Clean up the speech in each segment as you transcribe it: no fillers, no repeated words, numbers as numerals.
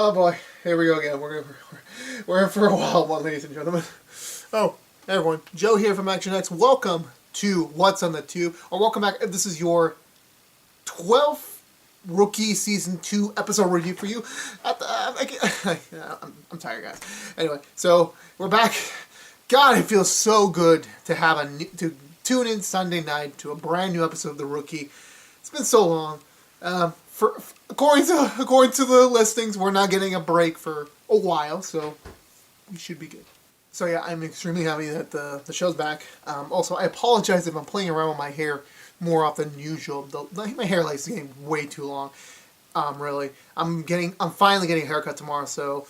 Oh boy, here we go again. We're in for a wild one, ladies and gentlemen. Oh, hey everyone, Joe here from ActionX. Welcome to What's on the Tube, or welcome back. This is your 12th Rookie Season 2 episode review for you. I'm tired, guys. Anyway, so we're back. God, it feels so good to have to tune in Sunday night to a brand new episode of The Rookie. It's been so long. According to the listings, we're not getting a break for a while, so we should be good. So yeah, I'm extremely happy that the show's back. Also, I apologize if I'm playing around with my hair more often than usual. My hair is getting way too long. Really, I'm finally getting a haircut tomorrow, so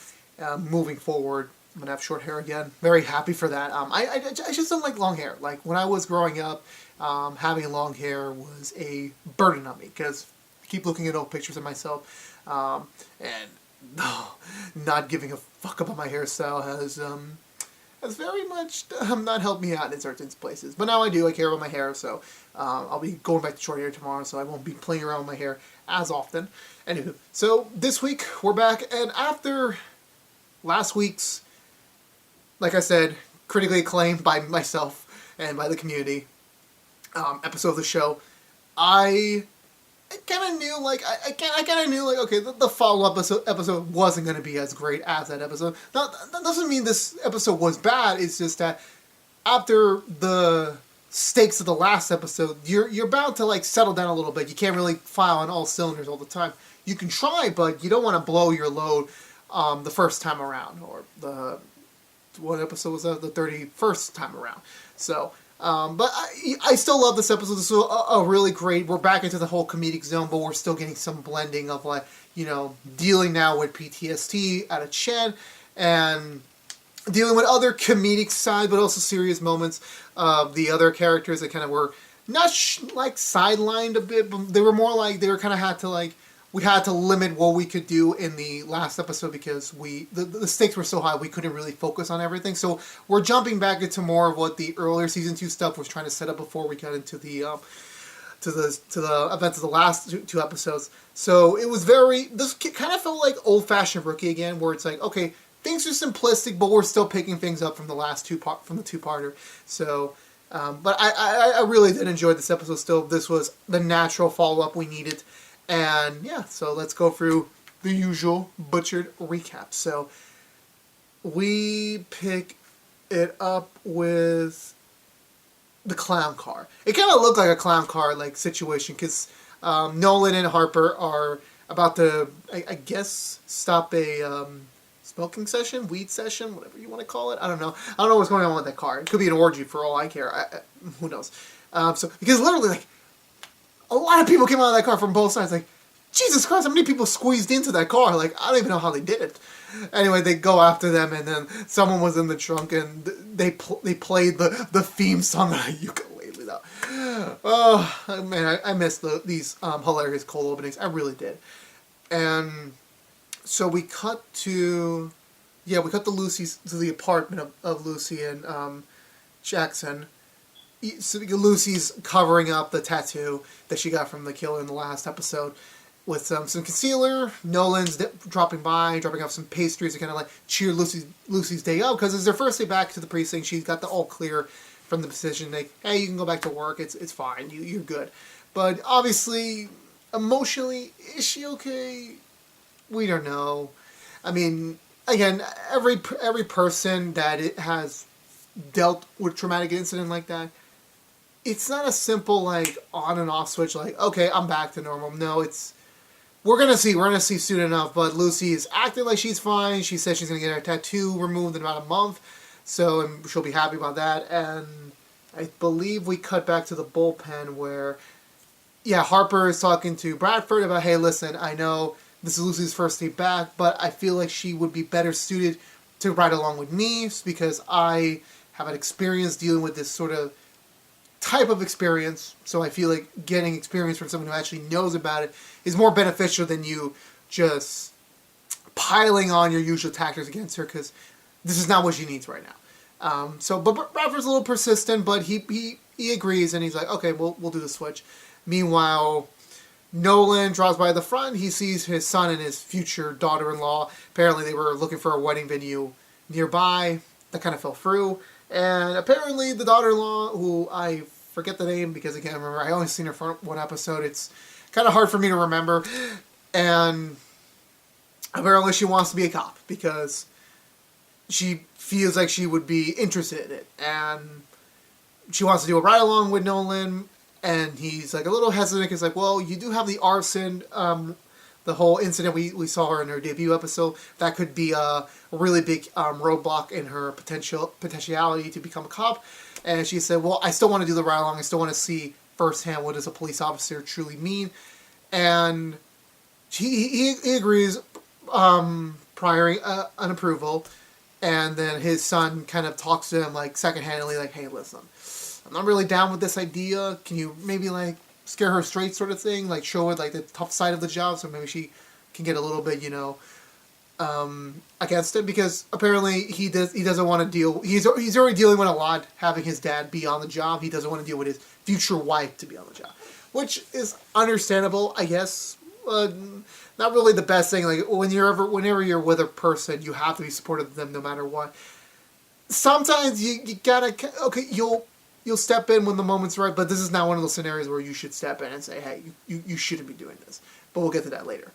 moving forward, I'm gonna have short hair again. Very happy for that. I just don't like long hair. Like when I was growing up, having long hair was a burden on me because I keep looking at old pictures of myself, and not giving a fuck about my hairstyle has very much not helped me out in certain places. But now I do. I care about my hair, so I'll be going back to short hair tomorrow, so I won't be playing around with my hair as often. Anywho, so this week we're back, and after last week's, like I said, critically acclaimed by myself and by the community episode of the show, I kind of knew, I kind of knew, okay, the follow-up episode wasn't going to be as great as that episode. Now, that doesn't mean this episode was bad. It's just that after the stakes of the last episode, you're bound to, settle down a little bit. You can't really fire on all cylinders all the time. You can try, but you don't want to blow your load the first time around, or what episode was that? The 31st time around. So, but I still love this episode. This is a really great. We're back into the whole comedic zone, but we're still getting some blending of dealing now with PTSD out of Chen and dealing with other comedic side, but also serious moments of the other characters that kind of were not sidelined a bit, but they were more they were kind of had to we had to limit what we could do in the last episode because the stakes were so high we couldn't really focus on everything. So we're jumping back into more of what the earlier season 2 stuff was trying to set up before we got into the to the events of the last two episodes. So it was this kind of felt like old-fashioned Rookie again, where it's okay, things are simplistic, but we're still picking things up from the last from the two-parter. So, but I really did enjoy this episode. Still, this was the natural follow-up we needed. And yeah, so let's go through the usual butchered recap. So we pick it up with the clown car. It kind of looked like a clown car situation because Nolan and Harper are about to, I guess, stop a smoking session, weed session, whatever you want to call it. I don't know. I don't know what's going on with that car. It could be an orgy for all I care. Who knows? So because literally a lot of people came out of that car from both sides. Jesus Christ, how many people squeezed into that car? I don't even know how they did it. Anyway, they go after them, and then someone was in the trunk, and they played the theme song on a ukulele. Oh, man, I missed these hilarious cold openings. I really did. And so we cut to the apartment of Lucy and Jackson. So Lucy's covering up the tattoo that she got from the killer in the last episode with some concealer. Nolan's dropping off some pastries to kind of cheer Lucy's day up because it's their first day back to the precinct. She's got the all clear from the position. Hey, you can go back to work. It's fine. You're good. But obviously, emotionally, is she okay? We don't know. I mean, again, every person that has dealt with traumatic incident like that, it's not a simple on and off switch okay, I'm back to normal. No, we're gonna see soon enough. But Lucy is acting like she's fine. She says she's gonna get her tattoo removed in about a month, so she'll be happy about that. And I believe we cut back to the bullpen where Harper is talking to Bradford about, hey, listen, I know this is Lucy's first day back, but I feel like she would be better suited to ride along with me because I have an experience dealing with this sort of type of experience, so I feel like getting experience from someone who actually knows about it is more beneficial than you just piling on your usual tactics against her, because this is not what she needs right now. But Bradford's a little persistent, but he agrees, and he's like, okay, we'll do the switch. Meanwhile, Nolan drives by the front. He sees his son and his future daughter-in-law. Apparently, they were looking for a wedding venue nearby. That kind of fell through. And apparently, the daughter-in-law, who I forget the name because I can't remember. I only seen her for one episode. It's kind of hard for me to remember. And apparently, she wants to be a cop because she feels like she would be interested in it. And she wants to do a ride-along with Nolan. And he's like a little hesitant. He's like, well, you do have the arson, the whole incident we saw her in her debut episode. That could be a really big roadblock in her potentiality to become a cop. And she said, well, I still want to do the ride along. I still want to see firsthand what does a police officer truly mean. And he agrees, prior an approval. And then his son kind of talks to him like secondhandedly, like, hey, listen, I'm not really down with this idea. Can you maybe like scare her straight sort of thing? Like show her like the tough side of the job so maybe she can get a little bit, against it, because apparently he doesn't want to deal. He's already dealing with a lot having his dad be on the job. He doesn't want to deal with his future wife to be on the job, which is understandable, I guess. Not really the best thing. Like whenever you're with a person, you have to be supportive of them no matter what. Sometimes you gotta you'll step in when the moment's right, but this is not one of those scenarios where you should step in and say, hey, you shouldn't be doing this. But we'll get to that later.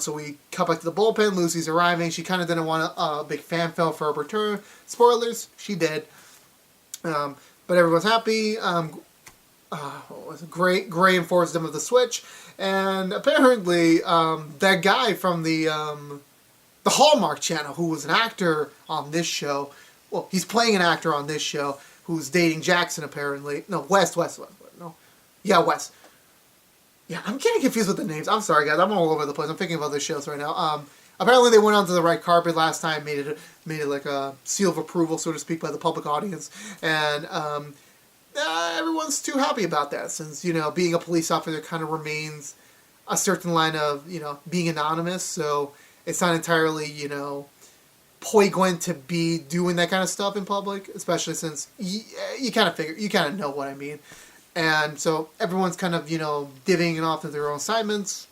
So we cut back to the bullpen. Lucy's arriving. She kind of didn't want a big fanfare for her return. Spoilers, she did. But everyone's happy. Great enforced them of the switch. And apparently, that guy from the Hallmark Channel, who was an actor on this show, well, he's playing an actor on this show, who's dating Jackson, apparently. No, West. No. Yeah, West. Yeah, I'm getting confused with the names. I'm sorry, guys. I'm all over the place. I'm thinking about those shows right now. Apparently they went onto the right carpet last time, made it like a seal of approval, so to speak, by the public audience. And everyone's too happy about that, since, being a police officer kind of remains a certain line of, being anonymous. So it's not entirely, poignant to be doing that kind of stuff in public, especially since you kind of know what I mean. And so everyone's kind of, divvying it off to their own assignments.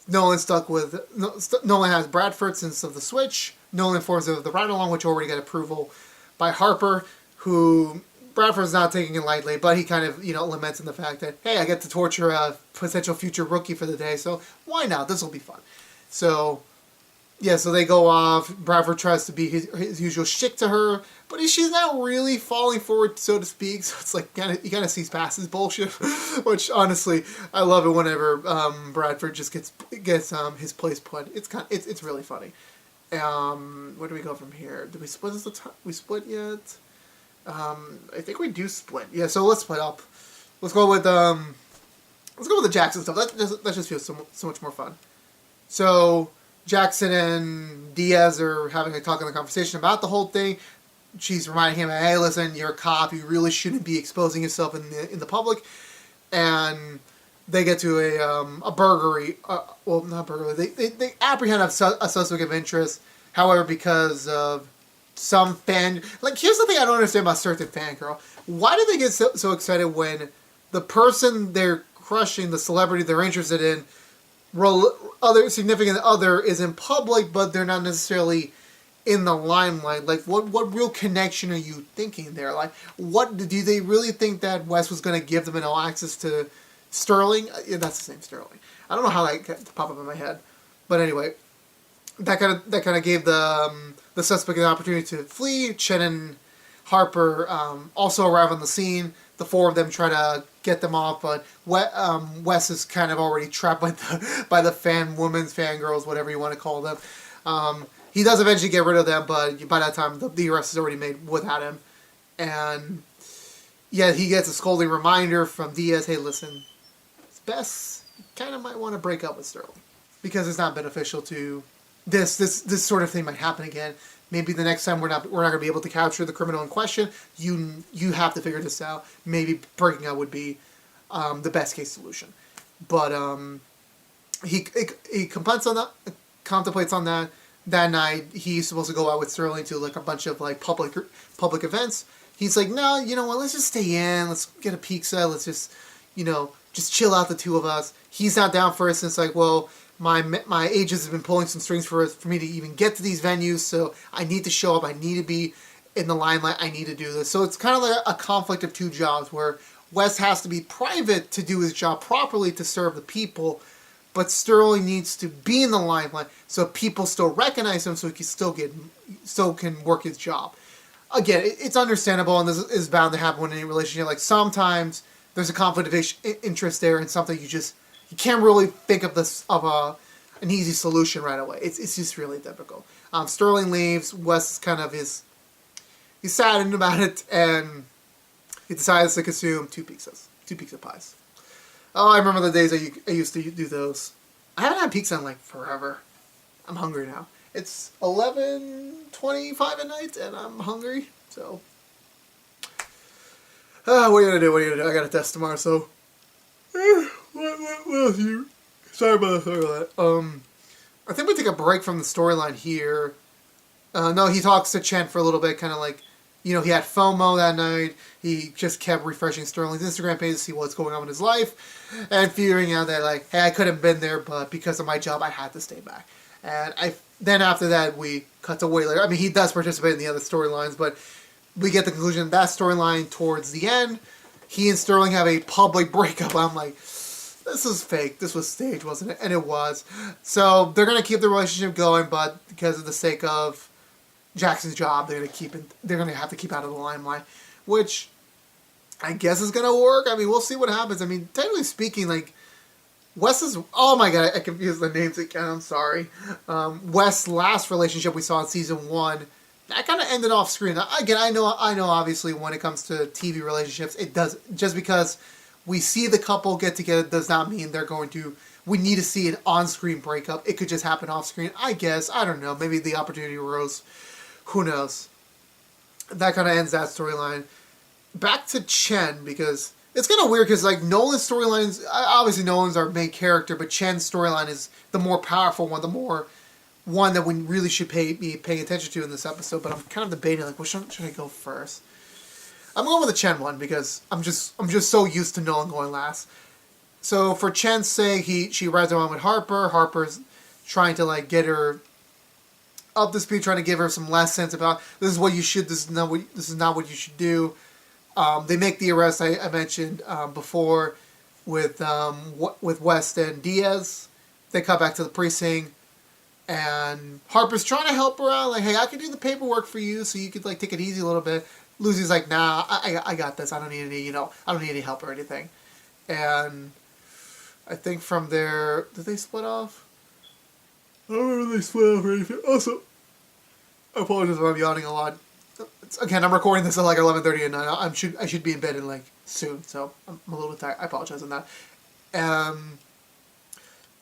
Nolan has Bradford since of the switch. Nolan informs of the ride-along, which already got approval by Harper, who Bradford's not taking it lightly, but he kind of, laments in the fact that, hey, I get to torture a potential future rookie for the day, so why not? This will be fun. So yeah, so they go off. Bradford tries to be his usual shtick to her, but she's not really falling for it, so to speak. So it's like you kind of sees past his bullshit, which honestly I love it whenever Bradford just gets his place put. It's really funny. Where do we go from here? Did we split this? We split yet? I think we do split. Yeah, so let's split up. Let's go with the Jackson stuff. That just feels so much more fun. So Jackson and Diaz are having a talk in the conversation about the whole thing. She's reminding him, hey, listen, you're a cop. You really shouldn't be exposing yourself in the public. And they get to a burglary. Well, not burglary. They apprehend a suspect of interest. However, because of some fan... Like, here's the thing I don't understand about certain fangirl. Why do they get so excited when the person they're crushing, the celebrity they're interested in, other significant other is in public, but they're not necessarily in the limelight? Like, what real connection are you thinking there? Like, what do they really think that Wes was going to give them an all access to Sterling? Yeah, that's the same Sterling. I don't know how that popped up in my head, but anyway, that kind of gave the suspect an opportunity to flee. Chen and Harper also arrive on the scene. The four of them try to get them off, but Wes is kind of already trapped by the fangirls, whatever you want to call them. He does eventually get rid of them, but by that time the arrest is already made without him. And yeah, he gets a scolding reminder from Diaz, hey, listen, it's best you kind of might want to break up with Sterling, because it's not beneficial to this sort of thing might happen again. Maybe the next time we're not going to be able to capture the criminal in question. You have to figure this out. Maybe breaking up would be the best case solution. But he contemplates on that. That night he's supposed to go out with Sterling to like a bunch of like public events. He's like, no, you know what? Let's just stay in. Let's get a pizza. Let's just just chill out, the two of us. He's not down for it, since like, well, my agents have been pulling some strings for me to even get to these venues, so I need to show up. I need to be in the limelight. I need to do this. So it's kind of like a conflict of two jobs, where Wes has to be private to do his job properly to serve the people, but Sterling needs to be in the limelight so people still recognize him, so he can work his job. Again, it's understandable, and this is bound to happen in any relationship. Like, sometimes there's a conflict of interest there, and something you can't really think of an easy solution right away. It's just really difficult. Sterling leaves. Wes is kind of he's saddened about it, and he decides to consume two pizza pies. Oh, I remember the days I used to do those. I haven't had pizza in like forever. I'm hungry now. It's 11:25 at night, and I'm hungry. So, what are you gonna do? I got a test tomorrow, so. What else you? Sorry about that. I think we take a break from the storyline here. No, he talks to Chen for a little bit, kind of like, he had FOMO that night. He just kept refreshing Sterling's Instagram page to see what's going on in his life, and figuring out that, like, hey, I could have been there, but because of my job, I had to stay back. And then after that, we cut to way later. I mean, he does participate in the other storylines, but we get the conclusion that storyline towards the end. He and Sterling have a public breakup. I'm like, this is fake. This was staged, wasn't it? And it was. So they're going to keep the relationship going, but because of the sake of Jackson's job, they're going to have to keep out of the limelight, which I guess is going to work. I mean, we'll see what happens. I mean, technically speaking, like, oh my god, I confused the names again, I'm sorry. Wes' last relationship we saw in season 1, that kind of ended off screen. Again, I know obviously when it comes to TV relationships, it does, just because we see the couple get together does not mean we need to see an on-screen breakup. It could just happen off-screen, I guess. I don't know, maybe the opportunity arose. Who knows? That kind of ends that storyline. Back to Chen, because it's kind of weird, because like Nolan's storylines, obviously Nolan's our main character, but Chen's storyline is the more powerful one, the more one that we really should be paying attention to in this episode. But I'm kind of debating, like, which one should I go first? I'm going with the Chen one, because I'm just so used to Nolan going last. So for Chen's sake, she rides around with Harper. Harper's trying to like get her up to speed, trying to give her some lessons about this is what you should, this is not what you should do. They make the arrest I mentioned before with West and Diaz. They cut back to the precinct, and Harper's trying to help her out. Like, hey, I can do the paperwork for you, so you could like take it easy a little bit. Lucy's like, nah, I got this. I don't need any help or anything. And I think from there, did they split off? I don't remember if they split off or anything. Also, I apologize if I'm yawning a lot. Again, I'm recording this at like 11:30 at night. I should be in bed in like soon, so I'm a little bit tired. I apologize on that.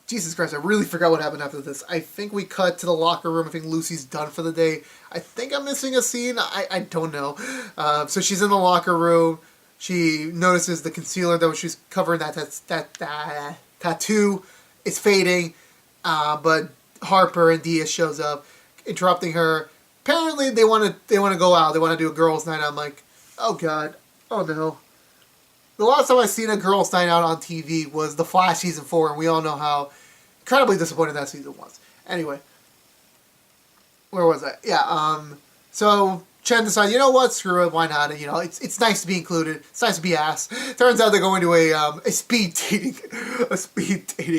Jesus Christ, I really forgot what happened after this. I think we cut to the locker room. I think Lucy's done for the day. I think I'm missing a scene. I don't know. So she's in the locker room. She notices the concealer that she's covering that tattoo is fading, but Harper and Diaz shows up, interrupting her. Apparently, they want to go out. They want to do a girls' night out. I'm like, oh god, oh no. The last time I seen a girls' night out on TV was The Flash season 4, and we all know how incredibly disappointing that season was. Anyway, where was I? Yeah. So Chen decides, you know what? Screw it. Why not? And, it's nice to be included. It's nice to be asked. Turns out they're going to a speed dating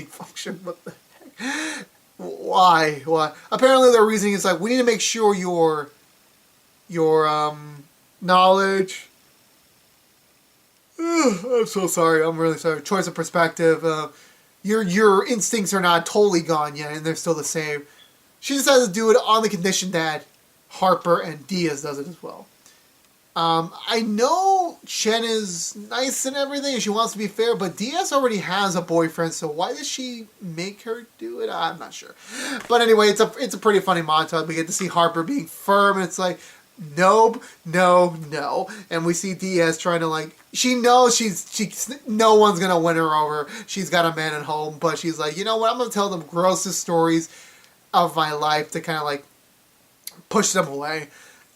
function. What the heck? Why? Apparently their reasoning is like, we need to make sure your knowledge. I'm so sorry. I'm really sorry. Choice of perspective. Your instincts are not totally gone yet, and they're still the same. She decides to do it on the condition that Harper and Diaz does it as well. I know Chen is nice and everything, and she wants to be fair, but Diaz already has a boyfriend, so why does she make her do it? I'm not sure. But anyway, it's a pretty funny montage. We get to see Harper being firm, and it's like, nope, no. And we see Diaz trying to, like, she knows no one's going to win her over. She's got a man at home, but she's like, you know what, I'm going to tell them grossest stories of my life to kind of, like, push them away.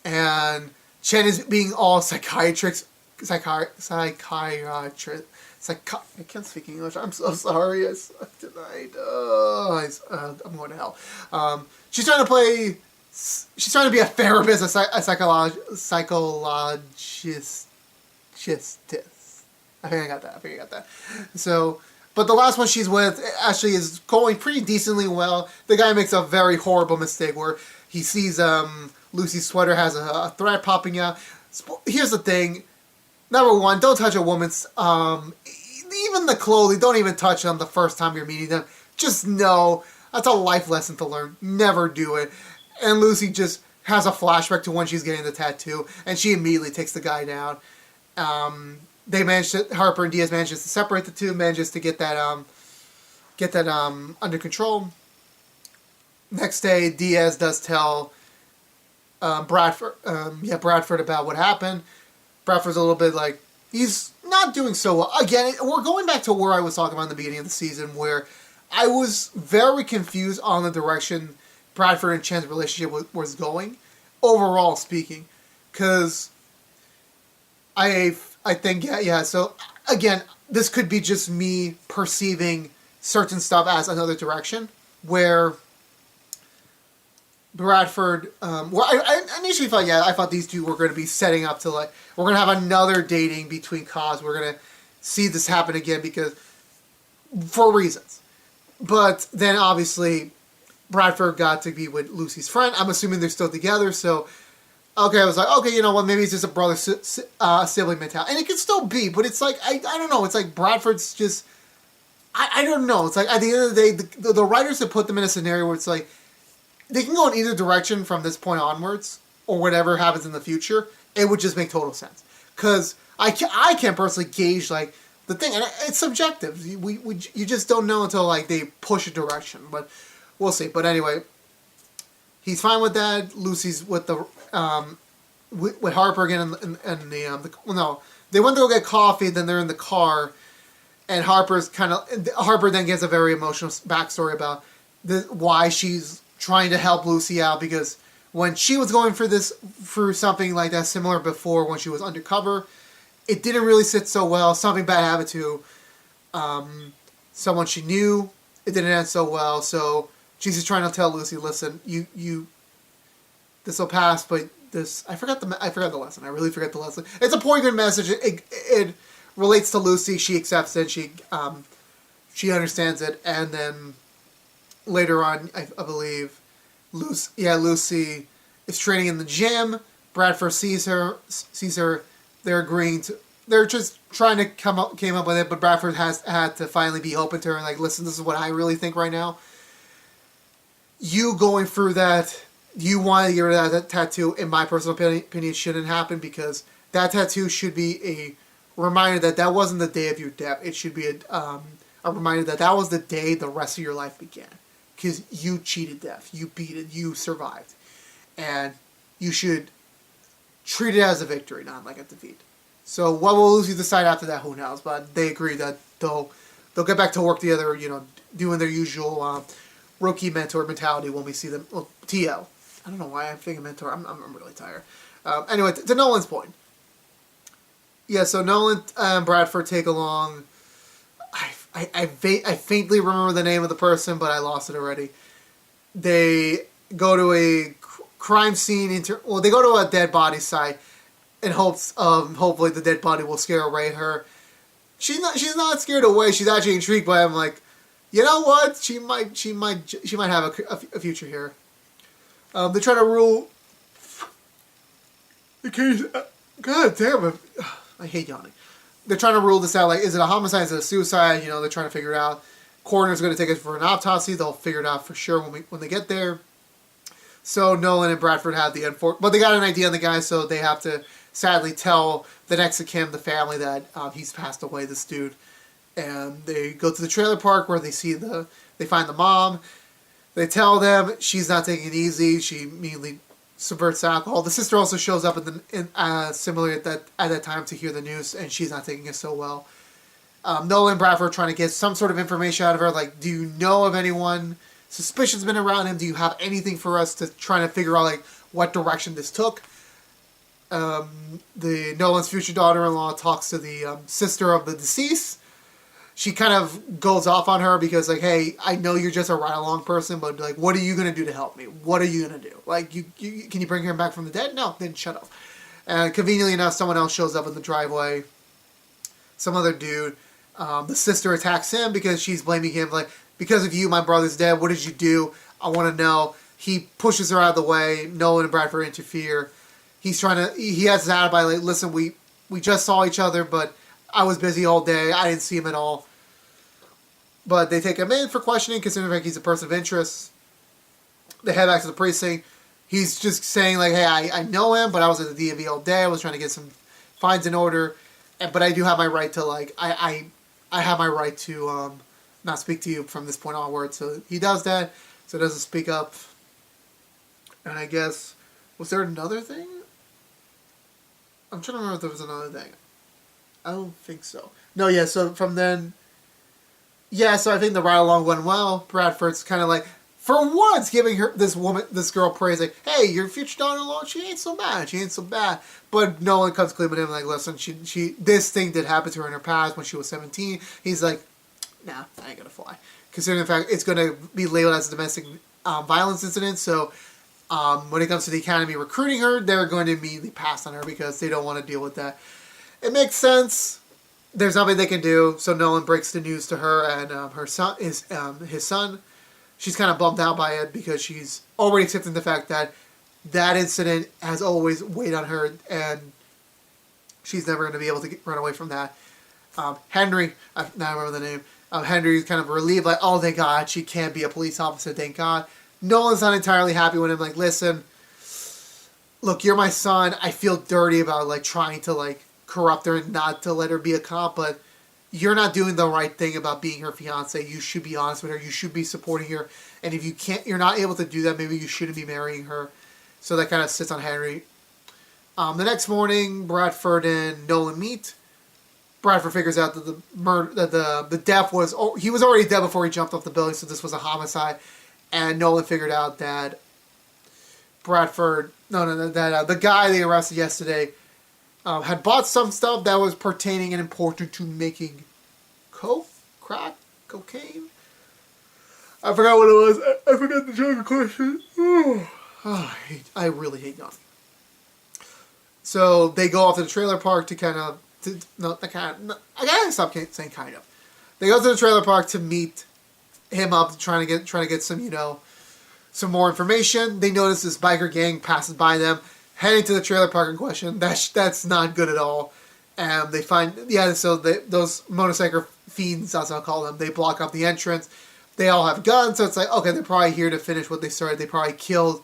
And Chen is being all psychiatric psychiatrist. I can't speak English. I'm so sorry. I suck tonight. I'm going to hell. She's trying to play. She's trying to be a therapist, a psychologist. I think I got that. So, but the last one she's with actually is going pretty decently well. The guy makes a very horrible mistake where he sees Lucy's sweater has a thread popping out. Here's the thing. Number one, don't touch a woman's, even the clothing, don't even touch them the first time you're meeting them. Just know, that's a life lesson to learn. Never do it. And Lucy just has a flashback to when she's getting the tattoo, and she immediately takes the guy down. Harper and Diaz manages to separate the two, manages to get that under control. Next day, Diaz does tell Bradford about what happened. Bradford's a little bit like, he's not doing so well. Again, we're going back to where I was talking about in the beginning of the season, where I was very confused on the direction Bradford and Chen's relationship was going, overall speaking. Because I think, so again, this could be just me perceiving certain stuff as another direction, where Bradford, I initially thought, I thought these two were going to be setting up to, like, we're going to have another dating between cause. We're going to see this happen again because, for reasons. But then, obviously, Bradford got to be with Lucy's friend. I'm assuming they're still together, so, okay, I was like, okay, you know what, maybe it's just a brother-sibling mentality. And it could still be, but it's like, I don't know, it's like Bradford's just, I don't know. It's like, at the end of the day, the writers have put them in a scenario where it's like, they can go in either direction from this point onwards, or whatever happens in the future. It would just make total sense. Because I can't personally gauge, like, the thing. And it's subjective. You just don't know until, like, they push a direction. But we'll see. But anyway, he's fine with that. Lucy's with the with Harper again and they went to go get coffee. Then they're in the car, and Harper then gives a very emotional backstory about why she's trying to help Lucy out, because when she was going through something like that similar before, when she was undercover, it didn't really sit so well. Something bad happened to someone she knew. It didn't end so well, so she's just trying to tell Lucy, listen, you this will pass, but this, I forgot the lesson. I really forgot the lesson. It's a poignant message. It relates to Lucy. She accepts it. She understands it, and then later on, I believe, Lucy is training in the gym. Bradford sees her. They're just trying to came up with it, but Bradford had to finally be open to her and like, listen, this is what I really think right now. You going through that, you want to get rid of that tattoo, in my personal opinion, shouldn't happen, because that tattoo should be a reminder that wasn't the day of your death. It should be a reminder that was the day the rest of your life began. Because you cheated death, you beat it, you survived. And you should treat it as a victory, not like a defeat. So what will Lucy decide after that, who knows? But they agree that they'll get back to work together, doing their usual rookie mentor mentality when we see them. Well, TL. I don't know why I'm thinking mentor. I'm really tired. Anyway, to Nolan's point. Yeah, so Nolan and Bradford take along. I faintly remember the name of the person, but I lost it already. They go to a crime scene. They go to a dead body site in hopes of hopefully the dead body will scare away her. She's not scared away. She's actually intrigued by him. Like, you know what? She might have a future here. They try to rule the case. God damn it! I hate yawning. They're trying to rule this out. Like, is it a homicide? Is it a suicide? They're trying to figure it out. Coroner's going to take it for an autopsy. They'll figure it out for sure when they get there. So Nolan and Bradford have but they got an idea on the guy, so they have to sadly tell the next of kin, the family, that he's passed away, this dude. And they go to the trailer park where they find the mom. They tell them she's not taking it easy. She immediately subverts alcohol. The sister also shows up similarly at that time to hear the news, and she's not taking it so well. Nolan and Bradford are trying to get some sort of information out of her, like, do you know of anyone suspicious been around him? Do you have anything for us to try to figure out, like, what direction this took? the Nolan's future daughter-in-law talks to the sister of the deceased. She kind of goes off on her because, like, hey, I know you're just a ride-along person, but, like, what are you going to do to help me? What are you going to do? Like, can you bring him back from the dead? No, then shut up. And conveniently enough, someone else shows up in the driveway. Some other dude. The sister attacks him because she's blaming him, like, because of you, my brother's dead. What did you do? I want to know. He pushes her out of the way. Nolan and Bradford interfere. He has his alibi, like, listen, we just saw each other, but I was busy all day. I didn't see him at all. But they take him in for questioning, considering like he's a person of interest. They head back to the precinct. He's just saying, like, hey, I know him, but I was at the DMV all day. I was trying to get some fines in order. But I do have my right to, like, I have my right to not speak to you from this point onward. So he does that. So doesn't speak up. And I guess, was there another thing? I'm trying to remember if there was another thing. I don't think so. No, yeah, so from then... Yeah, so I think the ride-along went well. Bradford's kind of like, for once, giving this girl praise, like, hey, your future daughter-in-law, she ain't so bad. But Nolan comes clean with him, like, listen, this thing did happen to her in her past when she was 17. He's like, nah, that ain't gonna fly. Considering the fact it's gonna be labeled as a domestic violence incident, so when it comes to the academy recruiting her, they're going to immediately pass on her because they don't want to deal with that. It makes sense. There's nothing they can do, so Nolan breaks the news to her and her son, his son. She's kind of bummed out by it because she's already accepting the fact that incident has always weighed on her, and she's never going to be able to run away from that. Henry, now I remember the name. Henry's kind of relieved, like, oh, thank God, she can't be a police officer, thank God. Nolan's not entirely happy with him, like, listen, look, you're my son. I feel dirty about, like, trying to, like, corrupt her and not to let her be a cop, but you're not doing the right thing about being her fiance. You should be honest with her. You should be supporting her. And if you're not able to do that, maybe you shouldn't be marrying her. So that kind of sits on Henry. The next morning, Bradford and Nolan meet. Bradford figures out that the death was... Oh, he was already dead before he jumped off the building, so this was a homicide. And Nolan figured out that the guy they arrested yesterday had bought some stuff that was pertaining and important to making crack, cocaine. I forgot what it was. I forgot the joke question. I really hate yawning. So they go off to the trailer park to kind of... I gotta stop saying kind of. They go to the trailer park to meet him up, trying to get some, some more information. They notice this biker gang passes by them, heading to the trailer park in question. That's not good at all. And they find, those motorcycle fiends, that's what I'll call them, they block up the entrance. They all have guns, so it's like, okay, they're probably here to finish what they started. They probably killed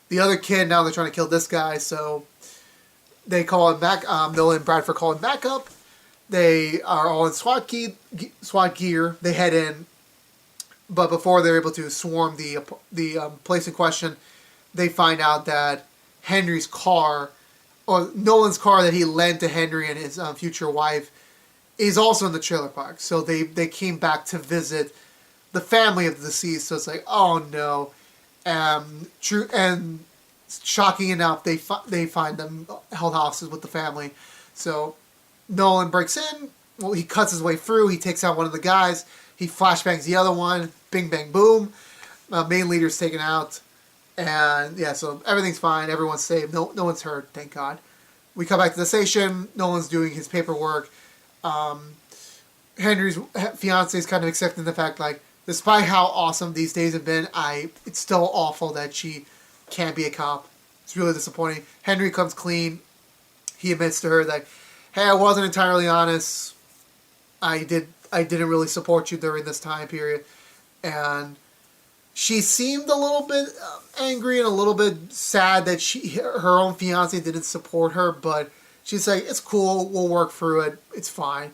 the other kid, now they're trying to kill this guy, so they call him back. Nolan and Bradford call him back up. They are all in SWAT gear. They head in, but before they're able to swarm the place in question, they find out that Henry's car, or Nolan's car that he lent to Henry and his future wife, is also in the trailer park. So they came back to visit the family of the deceased. So it's like, oh no. And shocking enough, they find them held hostage with the family. So Nolan breaks in. Well, he cuts his way through. He takes out one of the guys. He flashbangs the other one. Bing, bang, boom. Main leader's taken out. And yeah, so everything's fine. Everyone's safe. No one's hurt, thank God. We come back to the station. Nolan's doing his paperwork. Henry's fiance is kind of accepting the fact, like, despite how awesome these days have been, it's still awful that she can't be a cop. It's really disappointing. Henry comes clean. He admits to her that, hey, I wasn't entirely honest. I didn't really support you during this time period. And she seemed a little bit angry and a little bit sad that her own fiance didn't support her, but she's like, it's cool, we'll work through it, it's fine.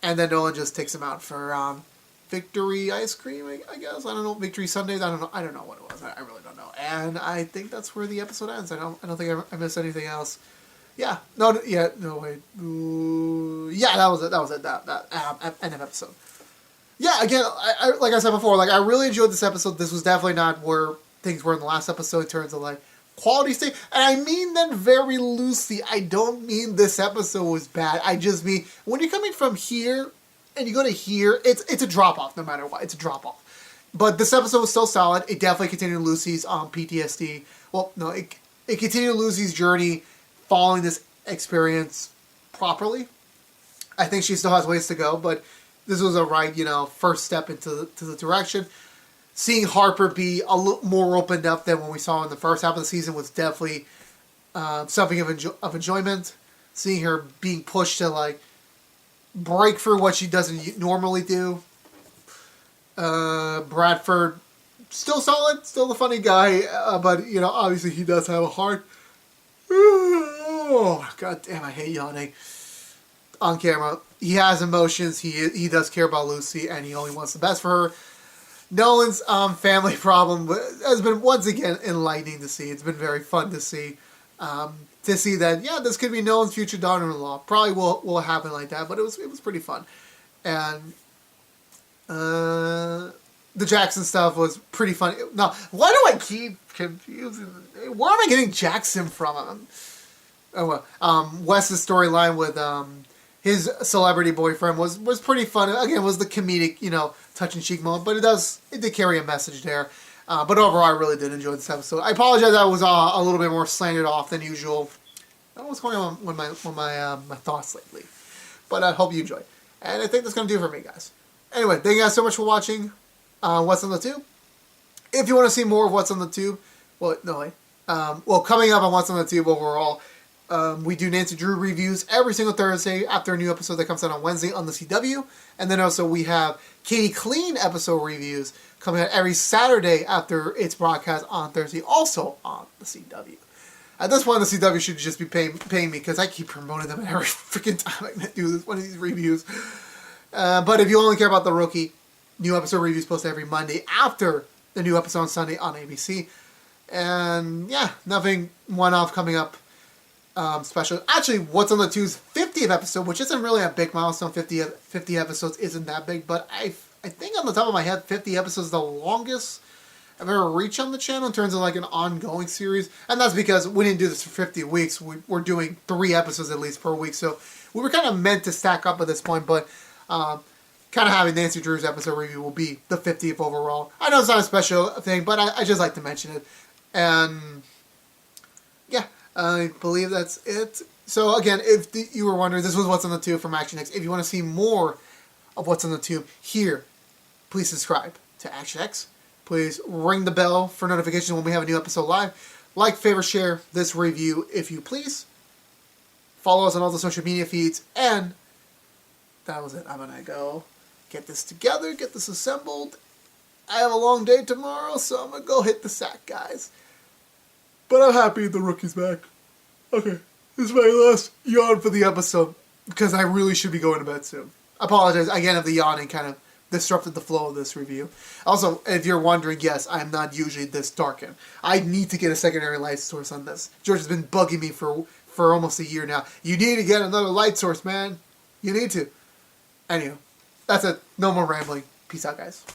And then Nolan just takes him out for Victory ice cream, I guess. I don't know, Victory Sundays, I don't know what it was. I really don't know. And I think that's where the episode ends. I don't think I missed anything else. Yeah. No, wait. Yeah, that was it. That end of episode. Yeah, again, I like I said before, like, I really enjoyed this episode. This was definitely not where things were in the last episode in terms of, like, quality state. And I mean that very loosely. I don't mean this episode was bad. I just mean when you're coming from here and you go to here, it's a drop off no matter what. It's a drop off. But this episode was still solid. It definitely continued Lucy's PTSD. Well, no, it continued Lucy's journey following this experience properly. I think she still has ways to go, but this was a right, first step into the direction. Seeing Harper be a little more opened up than when we saw in the first half of the season was definitely something of enjoyment. Seeing her being pushed to break through what she doesn't normally do. Bradford, still solid, still the funny guy, but obviously he does have a heart. Oh, God damn, I hate yawning. On camera, he has emotions. He does care about Lucy, and he only wants the best for her. Nolan's family problem has been once again enlightening to see. It's been very fun to see. That this could be Nolan's future daughter-in-law. Probably will happen like that, but it was pretty fun. And the Jackson stuff was pretty funny. Now, why do I keep confusing? Where am I getting Jackson from? Wes's storyline with his celebrity boyfriend was pretty fun. Again, it was the comedic, touch-and-cheek moment, but it did carry a message there. But overall, I really did enjoy this episode. I apologize that I was a little bit more slanted off than usual. I don't know what's going on with my thoughts lately. But I hope you enjoyed. And I think that's going to do it for me, guys. Anyway, thank you guys so much for watching What's on the Tube. If you want to see more of What's on the Tube, coming up on What's on the Tube overall, we do Nancy Drew reviews every single Thursday after a new episode that comes out on Wednesday on the CW. And then also we have Katie Clean episode reviews coming out every Saturday after its broadcast on Thursday, also on the CW. At this point, the CW should just be paying me because I keep promoting them every freaking time I do one of these reviews. But if you only care about The Rookie, new episode reviews posted every Monday after the new episode on Sunday on ABC. And yeah, nothing one-off coming up special. Actually, What's on the Tube's 50th episode, which isn't really a big milestone. 50 episodes isn't that big, but I think on the top of my head, 50 episodes is the longest I've ever reached on the channel in terms of an ongoing series. And that's because we didn't do this for 50 weeks. We're doing 3 episodes at least per week. So we were kind of meant to stack up at this point, but kind of having Nancy Drew's episode review will be the 50th overall. I know it's not a special thing, but I just like to mention it. And yeah, I believe that's it. So again, if you were wondering, this was What's on the Tube from ActionX. If you want to see more of What's on the Tube here, please subscribe to ActionX. Please ring the bell for notifications when we have a new episode live. Like, favorite, share this review if you please. Follow us on all the social media feeds. And that was it. I'm going to go get this together, get this assembled. I have a long day tomorrow, so I'm going to go hit the sack, guys. But I'm happy the Rookie's back. Okay, this is my last yawn for the episode because I really should be going to bed soon. I apologize again if the yawning kind of disrupted the flow of this review. Also, if you're wondering, yes, I am not usually this darkened. I need to get a secondary light source on this. George has been bugging me for almost a year now. You need to get another light source, man. You need to. Anyway, that's it. No more rambling. Peace out, guys.